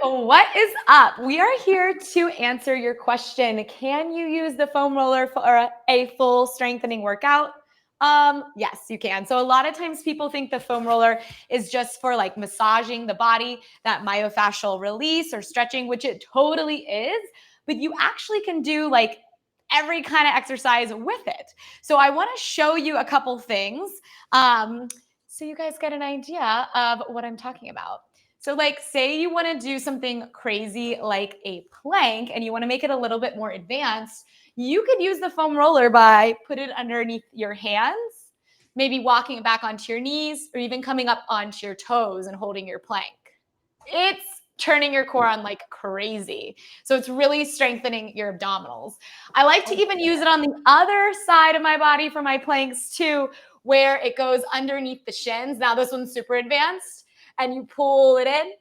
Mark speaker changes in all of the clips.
Speaker 1: What is up? We are here to answer your question. Can you use the foam roller for a full strengthening workout? Yes, you can. So a lot of times people think the foam roller is just for like massaging the body, that myofascial release or stretching, which it totally is, but you actually can do like every kind of exercise with it. So I want to show you a couple things so you guys get an idea of what I'm talking about. So like say you want to do something crazy like a plank and you want to make it a little bit more advanced, you could use the foam roller by put it underneath your hands, maybe walking back onto your knees or even coming up onto your toes and holding your plank. It's turning your core on like crazy. So it's really strengthening your abdominals. I like to even use it on the other side of my body for my planks too, where it goes underneath the shins. Now this one's super advanced and you pull it in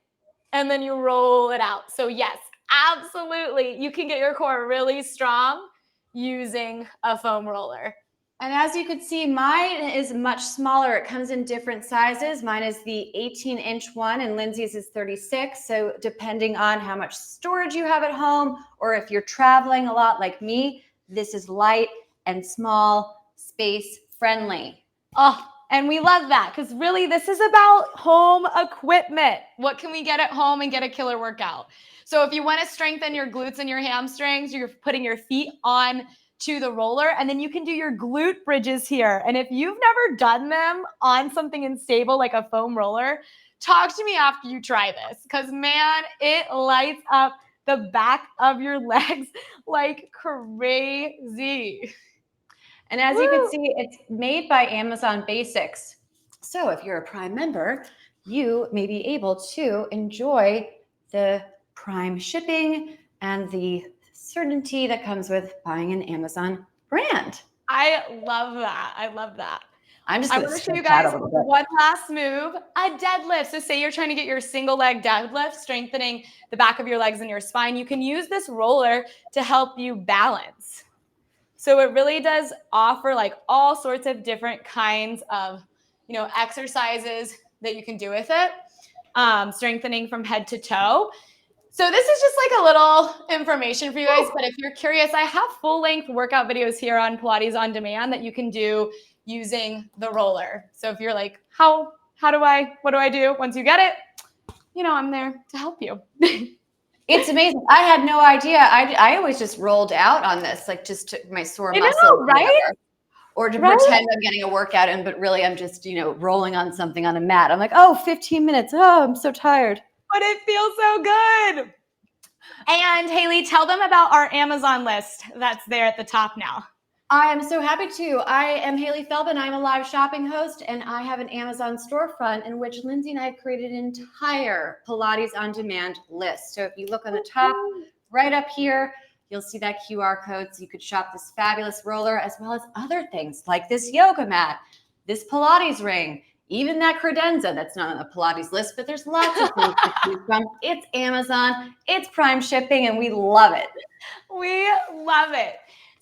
Speaker 1: and then you roll it out. So yes, absolutely. You can get your core really strong using a foam roller.
Speaker 2: And as you can see, mine is much smaller. It comes in different sizes. Mine is the 18-inch one and Lindsay's is 36. So depending on how much storage you have at home or if you're traveling a lot like me, this is light and small, space friendly.
Speaker 1: Oh, and we love that because really this is about home equipment. What can we get at home and get a killer workout? So if you want to strengthen your glutes and your hamstrings, you're putting your feet on to the roller and then you can do your glute bridges here. And if you've never done them on something unstable like a foam roller, talk to me after you try this because man, it lights up the back of your legs like crazy.
Speaker 2: And as you can see, it's made by Amazon Basics. So if you're a Prime member, you may be able to enjoy the Prime shipping and the certainty that comes with buying an Amazon brand.
Speaker 1: I love that. I love that.
Speaker 2: I'm just
Speaker 1: I
Speaker 2: going
Speaker 1: want
Speaker 2: to
Speaker 1: to show you
Speaker 2: stretch out
Speaker 1: guys
Speaker 2: a little bit.
Speaker 1: one last move, a deadlift. So say you're trying to get your single leg deadlift, strengthening the back of your legs and your spine. You can use this roller to help you balance. So it really does offer like all sorts of different kinds of, exercises that you can do with it, strengthening from head to toe. So this is just like a little information for you guys, but if you're curious, I have full-length workout videos here on Pilates On Demand that you can do using the roller. So if you're like, what do I do once you get it? I'm there to help you.
Speaker 2: It's amazing. I had no idea. I always just rolled out on this, like just took my sore muscle,
Speaker 1: right?
Speaker 2: Or to pretend I'm getting a workout in, but really I'm just, rolling on something on a mat. I'm like, oh, 15 minutes. Oh, I'm so tired.
Speaker 1: But it feels so good. And Hailey, tell them about our Amazon list that's there at the top now.
Speaker 2: I am so happy to. I am Hailey Feldman. I'm a live shopping host, and I have an Amazon storefront in which Lindsay and I have created an entire Pilates On Demand list. So if you look on the top, right up here, you'll see that QR code. So you could shop this fabulous roller as well as other things like this yoga mat, this Pilates ring, even that credenza that's not on the Pilates list, but there's lots of things to choose from. It's Amazon, it's Prime shipping, and we love it.
Speaker 1: We love it.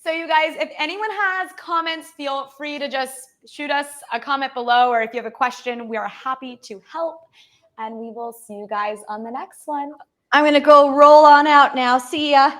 Speaker 1: So you guys, if anyone has comments, feel free to just shoot us a comment below, or if you have a question, we are happy to help. And we will see you guys on the next one.
Speaker 2: I'm going to go roll on out now. See ya.